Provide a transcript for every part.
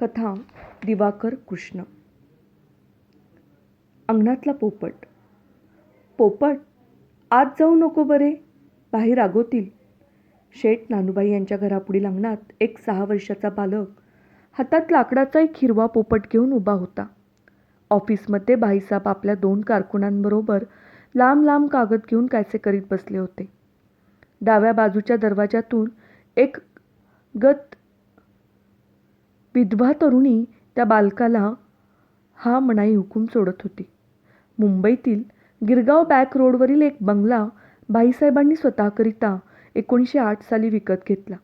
कथा दिवाकर कृष्ण. अंगणातला पोपट. पोपट, आत जाऊ नको बरे, बाहेर रागवतील. शेठ नानूबाई यांच्या घरापुढील अंगणात एक 6 वर्षाचा बालक हातात लाकडाचा एक हिरवा पोपट घेऊन उभा होता. ऑफिसमध्ये भाईसाहेब आपल्या 2 कारकुनांबरोबर लांब लांब कागद घेऊन कायसे करीत बसले होते. डाव्या बाजूच्या दरवाजातून एक गत विधवा तरुणी त्या बालकाला हा मनाई हुकूम सोडत होती. मुंबईतील गिरगाव बॅक रोडवरील एक बंगला भाईसाहेबांनी स्वतःकरिता 1908 साली विकत घेतला.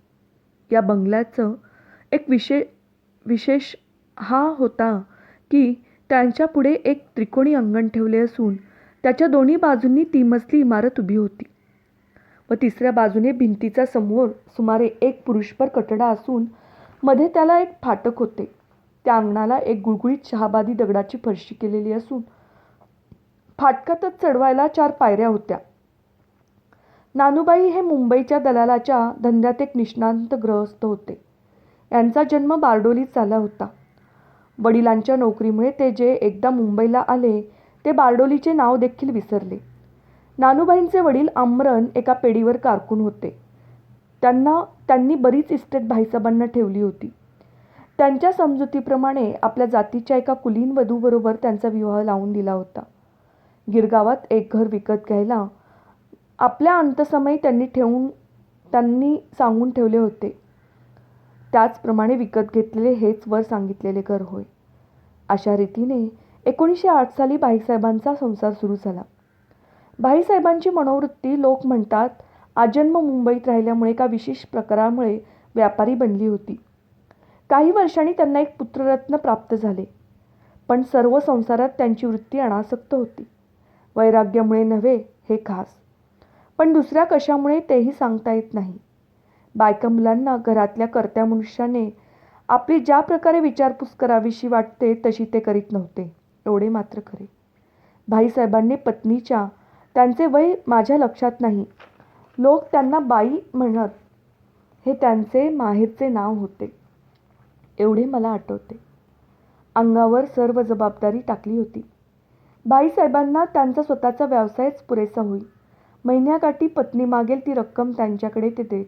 या बंगल्याचं एक विशेष हा होता की त्यांच्या पुढे एक त्रिकोणी अंगण ठेवले असून त्याच्या दोन्ही बाजूंनी 3 मजली इमारत उभी होती व तिसऱ्या बाजूने भिंतीचा समोर सुमारे 1 पुरुषभर कठडा असून मध्ये त्याला एक फाटक होते. त्या अंगणाला एक गुळगुळीत शहाबादी दगडाची फरशी केलेली असून फाटकातच चढवायला 4 पायऱ्या होत्या. नानूबाई हे मुंबईच्या दलालाच्या धंद्यात एक निष्णात गृहस्थ होते. यांचा जन्म बारडोलीत झाला होता. वडिलांच्या नोकरीमुळे ते जे एकदा मुंबईला आले ते बारडोलीचे नाव देखील विसरले. नानूबाईंचे वडील आमरण एका पेढीवर कारकून होते. त्यांनी बरीच इस्टेट भाईसाहेबांना ठेवली होती. त्यांच्या समजुतीप्रमाणे आपल्या जातीच्या एका कुलीन वधूबरोबर त्यांचा विवाह लावून दिला होता. गिरगावात एक घर विकत घ्यायला आपल्या अंतसमयी त्यांनी सांगून ठेवले होते. त्याचप्रमाणे विकत घेतलेले हेच वर सांगितलेले घर होय. अशा रीतीने 1908 साली भाईसाहेबांचा संसार सुरू झाला. भाईसाहेबांची मनोवृत्ती लोक म्हणतात आजन्म मुंबईत राहिल्यामुळे एका विशेष प्रकारामुळे व्यापारी बनली होती. काही वर्षांनी त्यांना एक पुत्ररत्न प्राप्त झाले. पण सर्व संसारात त्यांची वृत्ती अनासक्त होती. वैराग्यामुळे नव्हे हे खास, पण दुसऱ्या कशामुळे तेही सांगता येत नाही. बायका मुलांना घरातल्या कर्त्या मनुष्याने आपली ज्या प्रकारे विचारपूस करावीशी वाटते तशी ते करीत नव्हते एवढे मात्र खरे. भाईसाहेबांनी पत्नीच्या त्यांचे वय माझ्या लक्षात नाही, लोक त्यांना बाई म्हणत, हे त्यांचे माहेरचे नाव होते एवढे मला आठवते. अंगावर सर्व जबाबदारी टाकली होती. भाईसाहेबांना त्यांचा स्वतःचा व्यवसायच पुरेसा होई. महिन्याकाठी पत्नी मागेल ती रक्कम त्यांच्याकडे ते देत.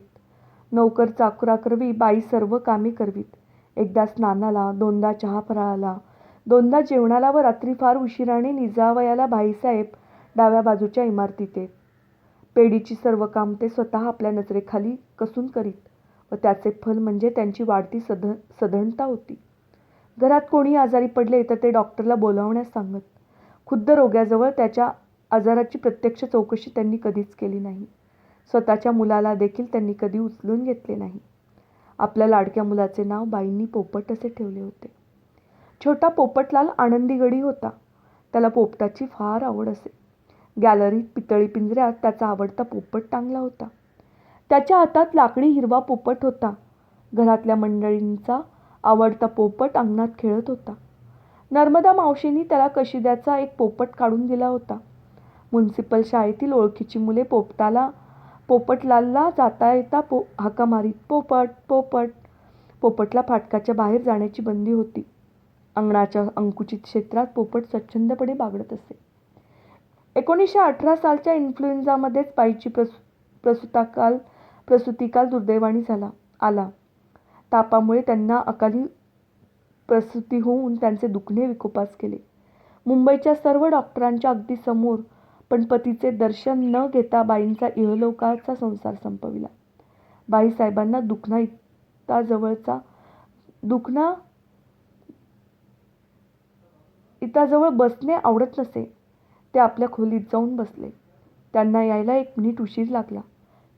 नोकर चाकराकरवी बाई सर्व कामे करवीत. एकदा स्नानाला, 2दा चहा फराळाला, 2दा जेवणाला व रात्री फार उशिराने निजावयाला भाईसाहेब डाव्या बाजूच्या इमारतीत येत. पेढीची सर्व काम ते स्वतः आपल्या नजरेखाली कसून करीत व त्याचे फल म्हणजे त्यांची वाढती सधनता होती. घरात कोणी आजारी पडले तर ते डॉक्टरला बोलावण्यास सांगत. खुद्द रोग्याजवळ त्याच्या आजाराची प्रत्यक्ष चौकशी त्यांनी कधीच केली नाही. स्वतःच्या मुलाला देखील त्यांनी कधी उचलून घेतले नाही. आपल्या लाडक्या मुलाचे नाव बाईंनी पोपट असे ठेवले होते. छोटा पोपटलाल आनंदी गडी होता. त्याला पोपटाची फार आवड असे. गॅलरीत पितळी पिंजऱ्यात त्याचा आवडता पोपट टांगला होता. त्याच्या हातात लाकडी हिरवा पोपट होता. घरातल्या मंडळींचा आवडता पोपट अंगणात खेळत होता. नर्मदा मावशींनी त्याला कशिद्याचा एक पोपट काढून दिला होता. म्युनिसिपल शाळेतील ओळखीची मुले पोपटलालला जाता येता हाका मारीत, पोपट पोपट. पोपटला फाटकाच्या बाहेर जाण्याची बंदी होती. अंगणाच्या अंकुचित क्षेत्रात पोपट स्वच्छंदपणे बागडत असे. 1918 सालच्या इन्फ्लुएन्झामध्येच बाईची प्रसूतिकाल दुर्दैवाने आला. तापामुळे त्यांना अकाली प्रसूती होऊन त्यांचे दुखणे विकोपास गेले. मुंबईच्या सर्व डॉक्टरांच्या अगदी समोर पण पतीचे दर्शन न घेता बाईंचा इहलोकाचा संसार संपविला. बाईसाहेबांना इताजवळ बसणे आवडत नसे. ते आपल्या खोलीत जाऊन बसले. त्यांना यायला 1 मिनिट उशीर लागला.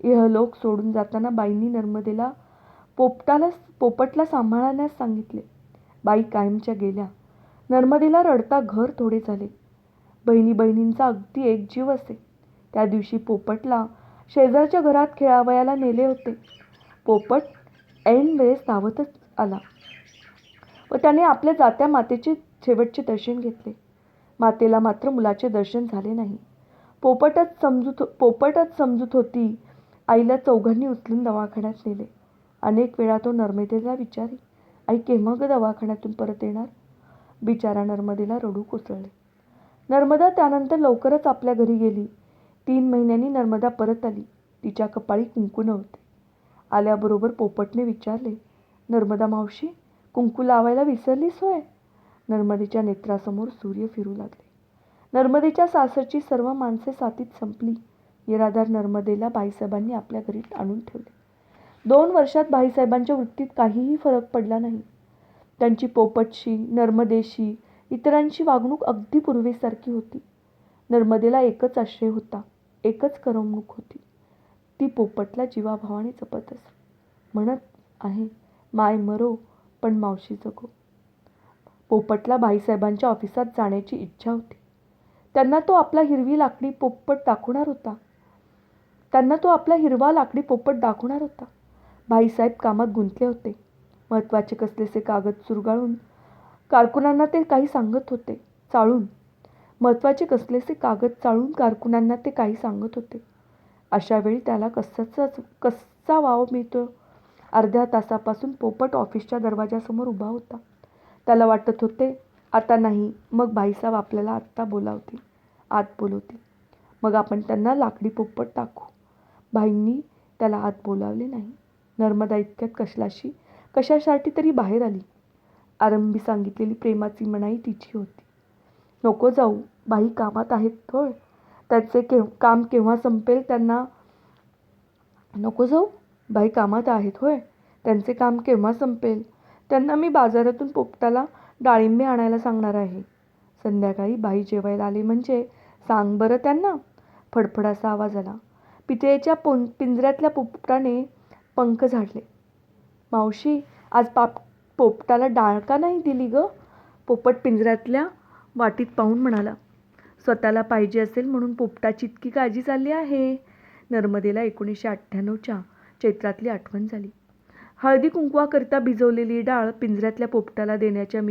इहलोक सोडून जाताना बाईंनी नर्मदेला पोपटला सांभाळण्यास सांगितले. बाई कायमच्या गेल्या. नर्मदेला रडता घर थोडे झाले. बहिणींचा अगदी एक जीव असे. त्या दिवशी पोपटला शेजारच्या घरात खेळावयाला नेले होते. पोपट ऐन वेळेस धावतच आला व त्याने आपल्या जात्या मातेचे शेवटचे दर्शन घेतले. मातेला मात्र मुलाचे दर्शन झाले नाही. पोपटच समजूत होती. आईला चौघांनी उचलून दवाखान्यात नेले. अनेक वेळा तो नर्मदेला विचारी, आई केव्हा ग दवाखान्यातून परत येणार? बिचारा नर्मदेला रडू कोसळले. नर्मदा त्यानंतर लवकरच आपल्या घरी गेली. 3 महिन्यांनी नर्मदा परत आली. तिच्या कपाळी कुंकू नव्हते. आल्याबरोबर पोपटने विचारले, नर्मदा मावशी, कुंकू लावायला विसरलीस होय? नर्मदेच्या नेत्रासमोर सूर्य फिरू लागले. नर्मदेच्या सासरची सर्व माणसे साथीत संपली. निराधार नर्मदेला बाईसाहेबांनी आपल्या घरी आणून ठेवले. 2 वर्षात बाईसाहेबांच्या वृत्तीत काहीही फरक पडला नाही. त्यांची पोपटशी, नर्मदेशी, इतरांची वागणूक अगदी पूर्वीसारखी होती. नर्मदेला एकच आश्रय होता, एकच करमणूक होती. ती पोपटला जीवाभावाने जपत असे. म्हणत आहे, माय मरो पण मावशी जगो. पोपटला बाईसाहेबांच्या ऑफिसात जाण्याची इच्छा होती. त्यांना तो आपला हिरवा लाकडी पोपट दाखवणार होता. भाईसाहेब कामात गुंतले होते. महत्त्वाचे कसलेसे कागद चुरगाळून कारकुनांना ते काही सांगत होते. अशा वेळी त्याला कसा वाव मिळतो? अर्ध्या तासापासून पोपट ऑफिसच्या दरवाजासमोर उभा होता. त्याला वाटत होते, आता नाही, मग भाईसाहेब आपल्याला आत बोलवतील. मग आपण त्यांना लाकडी पोपट दाखवू. भाईंनी त्याला आत बोलावले नाही. नर्मदा इतक्यात कशासाठी तरी बाहेर आली. आरंभी सांगितलेली प्रेमाची मनाई तिची होती. नको जाऊ, बाई कामात आहेत होय, त्यांचे काम केव्हा संपेल त्यांना मी बाजारातून पोपटाला डाळिंबे आणायला सांगणार आहे. संध्याकाळी बाई जेवायला आले म्हणजे सांग बरं त्यांना. फडफडासा आवाज आला. पितळेच्या पिंजऱ्यातल्या पोपटाने पंख झाडले. मावशी, आज पोपटाला डाळ का नाही दिली ग? पोपट पिंजऱ्यातल्या वाटीत पाहून म्हणाला. स्वतःला पाहिजे असेल म्हणून पोपटाची इतकी काळजी चालली आहे. नर्मदेला 1998च्या चैत्रातली आठवण झाली. हळदी कुंकवाकरिता भिजवलेली डाळ पिंजऱ्यातल्या पोपटाला देण्याच्या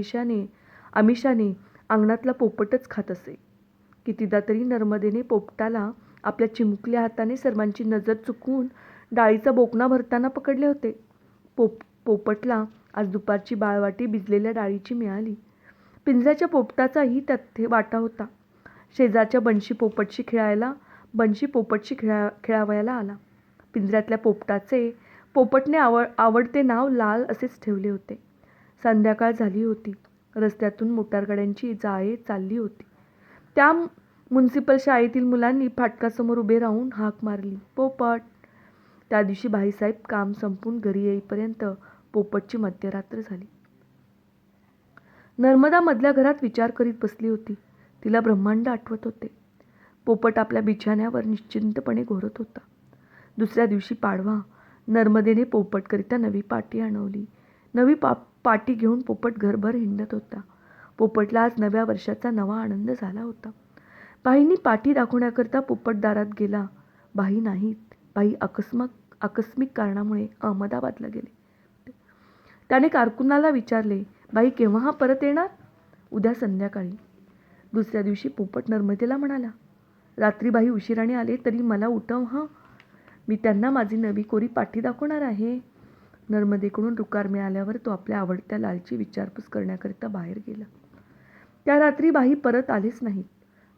आमिषाने अंगणातला पोपटच खात असे. कितीदा तरी नर्मदेने पोपटाला आपल्या चिमुकल्या हाताने सर्वांची नजर चुकवून डाळीचा बोकणा भरताना पकडले होते. पोपटला आज दुपारची बाळवाटी भिजलेल्या डाळीची मिळाली. पिंजऱ्याच्या पोपटाचाही त्यात वाटा होता. शेजारच्या बनशी पोपटशी खेळावयाला आला. पिंजऱ्यातल्या पोपटाचे पोपटने आवडते नाव लाल असेच ठेवले होते. संध्याकाळ झाली होती. रस्त्यातून मोटारगाड्यांची जाळे चालली होती. त्या म्युनिसिपल शाळेतील मुलांनी फाटकासमोर उभे राहून हाक मारली, पोपट. त्या दिवशी भाईसाहेब काम संपून घरी येईपर्यंत पोपटची मध्यरात्र झाली. नर्मदा मधल्या घरात विचार करीत बसली होती. तिला ब्रह्मांड आठवत होते. पोपट आपल्या बिछाण्यावर निश्चिंतपणे घोरत होता. दुसऱ्या दिवशी पाडवा. नर्मदेने पोपटकरिता नवी पाटी आणवली. नवी पाटी घेऊन पोपट घरभर हिंडत होता. पोपटला आज नव्या वर्षाचा नवा आनंद झाला होता. बाईंनी पाटी दाखवण्याकरिता पोपट दारात गेला. बाई नाहीत. बाई आकस्मिक कारणामुळे अहमदाबादला गेले. त्याने कारकुनाला विचारले, बाई केव्हा परत येणार? उद्या संध्याकाळी. दुसऱ्या दिवशी पोपट नर्मदेला म्हणाला, रात्री बाई उशिराने आले तरी मला उठव हं, मी त्यांना माझी नवी कोरी पाटी दाखवणार आहे. नर्मदेकडून रुकार मिळाल्यावर तो आपल्या आवडत्या लालची विचारपूस करण्याकरिता बाहेर गेला. त्या रात्री बाई परत आलेच नाहीत.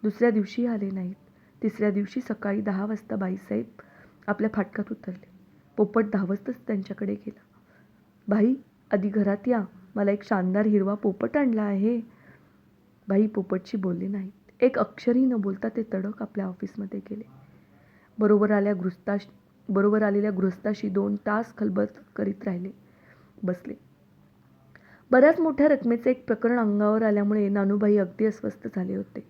दुसऱ्या दिवशी आले नाहीत. तिसऱ्या दिवशी सकाळी 10 वाजता बाईसाहेब आपल्या फाटकात उतरले. पोपट धावतच त्यांच्याकडे गेला. बाई, आधी घरात या, मला एक शानदार हिरवा पोपट आणला आहे. बाई पोपटशी बोलले नाहीत. एक अक्षरही न बोलता ते तडक आपल्या ऑफिसमध्ये गेले. बरोबर आलेल्या गृहस्थाशी 2 तास खलबत करीत बसले. बऱ्याच मोठ्या रकमेचे एक प्रकरण अंगावर आल्यामुळे नानूबाई अगदी अस्वस्थ झाले होते.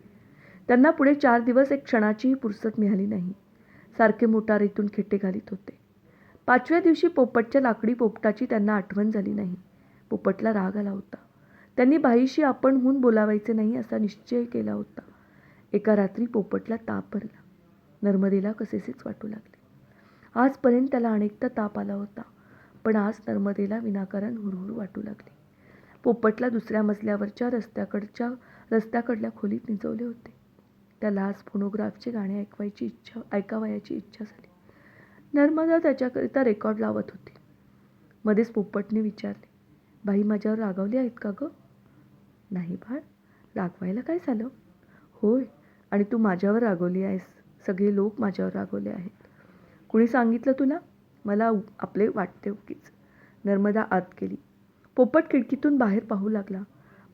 त्यांना पुढे 4 दिवस एक क्षणाचीही फुरसत मिळाली नाही. सारखे मोटारीतून खेटे घालीत होते. 5व्या दिवशी पोपटच्या लाकडी पोपटाची त्यांना आठवण झाली नाही. पोपटला राग आला होता. त्यांनी बाईशी आपणहून बोलावायचे नाही असा निश्चय केला होता. एका रात्री पोपटला ताप भरला. नर्मदेला कसेसेच वाटू लागले. आजपर्यंत त्याला अनेकदा ताप आला होता, पण आज नर्मदेला विनाकारण हुरहुर वाटू लागली. पोपटला दुसऱ्या मजल्यावरच्या रस्त्याकडल्या खोलीत निजवले होते. त्याला आज फोनोग्राफचे गाणे ऐकावयाची इच्छा झाली. नर्मदा त्याच्याकरिता रेकॉर्ड लावत होती. मध्येच पोपटने विचारले, बाई माझ्यावर रागावली आहेत का गं? नाही बाळ, रागवायला काय झालं? होय, आणि तू माझ्यावर रागवली आहेस. सगळे लोक माझ्यावर रागवले आहेत. कुणी सांगितलं तुला? मला आपले वाटते उगीच. नर्मदा आत गेली. पोपट खिडकीतून बाहेर पाहू लागला.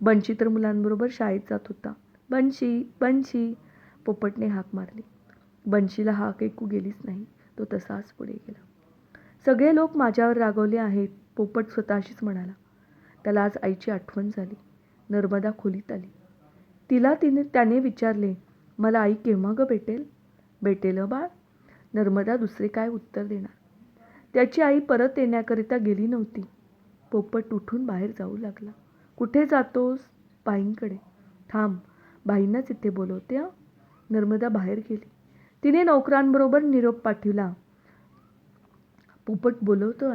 बंशी तर मुलांबरोबर शाळेत जात होता. बंशी, बंशी, पोपटने हाक मारली. बंशीला हाक ऐकू गेलीच नाही. तो तसाच पुढे गेला. सगळे लोक माझ्यावर रागवले आहेत, पोपट स्वतःशीच म्हणाला. त्याला आज आईची आठवण झाली. नर्मदा खोलीत आली. त्याने विचारले, मला आई केव्हा गं भेटेल? भेटेल बाळ. नर्मदा दुसरे काय उत्तर देणार? त्याची आई परत येण्याकरिता गेली नव्हती. पोपट उठून बाहेर जाऊ लागला. कुठे जातोस? बाईंकडे. थांब, बाईंनाच इथे बोलवते हं. नर्मदा बाहेर गेली. तिने नोकरांबरोबर निरोप पाठविला. पोपट बोलवतो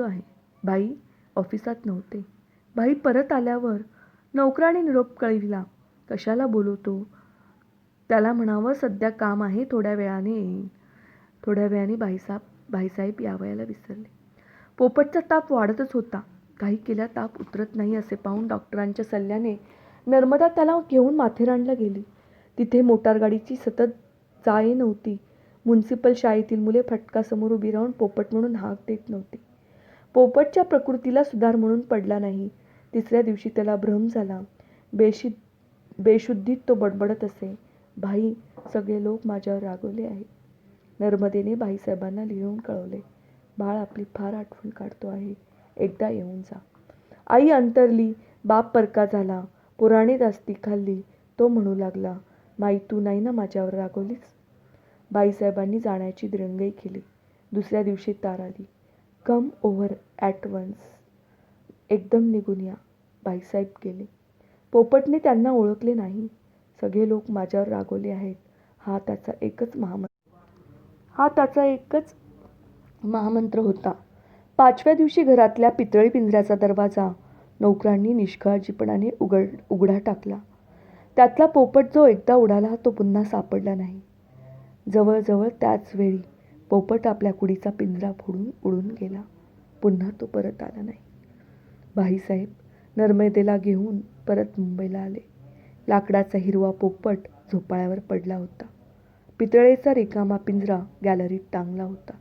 आहे. बाई ऑफिसात नव्हते. बाई परत आल्यावर नोकराने निरोप कळविला. कशाला बोलवतो? त्याला म्हणावं सध्या काम आहे, थोड्या वेळाने येईन. थोड्या वेळाने बाईसाहेब यावयाला विसरले. पोपटचा ताप वाढतच होता. काही केल्या ताप उतरत नाही असे पाहून डॉक्टरांच्या सल्ल्याने नर्मदा त्याला घेऊन माथेरानला गेली. तिथे मोटारगाडीची सतत जाये नव्हती. म्युनिसिपल शाळेतील मुले फाटकासमोर उभी राहून पोपट म्हणून हाक देत नव्हती. पोपटच्या प्रकृतीला सुधार म्हणून पडला नाही. तिसऱ्या दिवशी त्याला भ्रम झाला. बेशुद्धीत तो बडबडत असे, भाई, सगळे लोक माझ्यावर रागवले आहेत. नर्मदेने बाईसाहेबांना लिहून कळवले, बाळ आपली फार आठवण काढतो आहे. एकदा येऊन जा. आई अंतरली. बाप परका झाला. पोराने जास्ती खाल्ली. तो म्हणू लागला, माई, तू नाही ना माझ्यावर रागवलीस? बाईसाहेबांनी जाण्याची दिरंगाई केली. दुसऱ्या दिवशी तार आली. कम ओव्हर ॲट वन्स. एकदम निघून या. बाईसाहेब गेले. पोपटने त्यांना ओळखले नाही. सगळे लोक माझ्यावर रागवले आहेत. हा त्याचा एकच महामंत्र होता. 5व्या दिवशी घरातल्या पितळी पिंजऱ्याचा दरवाजा नोकरांनी निष्काळजीपणाने उघडा टाकला. त्यातला पोपट जो एकदा उडाला तो पुन्हा सापडला नाही. जवळजवळ त्याच वेळी पोपट आपल्या कुडीचा पिंजरा फोडून उडून गेला. पुन्हा तो परत आला नाही. भाईसाहेब नर्मदेला घेऊन परत मुंबईला आले. लाकडाचा हिरवा पोपट झोपाळ्यावर पडला होता. पितळेचा रिकामा पिंजरा गॅलरीत टांगला होता.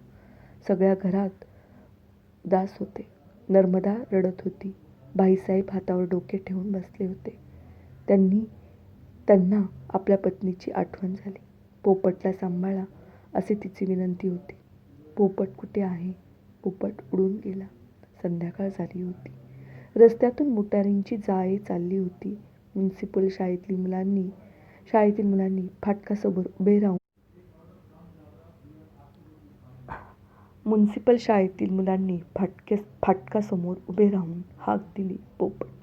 सगळ्या घरात उदास होते. नर्मदा रडत होती. भाईसाहेब हातावर डोके ठेवून बसले होते. त्यांना आपल्या पत्नीची आठवण झाली. पोपटला सांभाळा असे तिची विनंती होती. पोपट कुठे आहे? पोपट उडून गेला. संध्याकाळ झाली होती. रस्त्यातून मोटारींची जाळे चालली होती. म्युनिसिपल शाळेतील मुलांनी फाटकासमोर उभे राहून हाक दिली. पोपट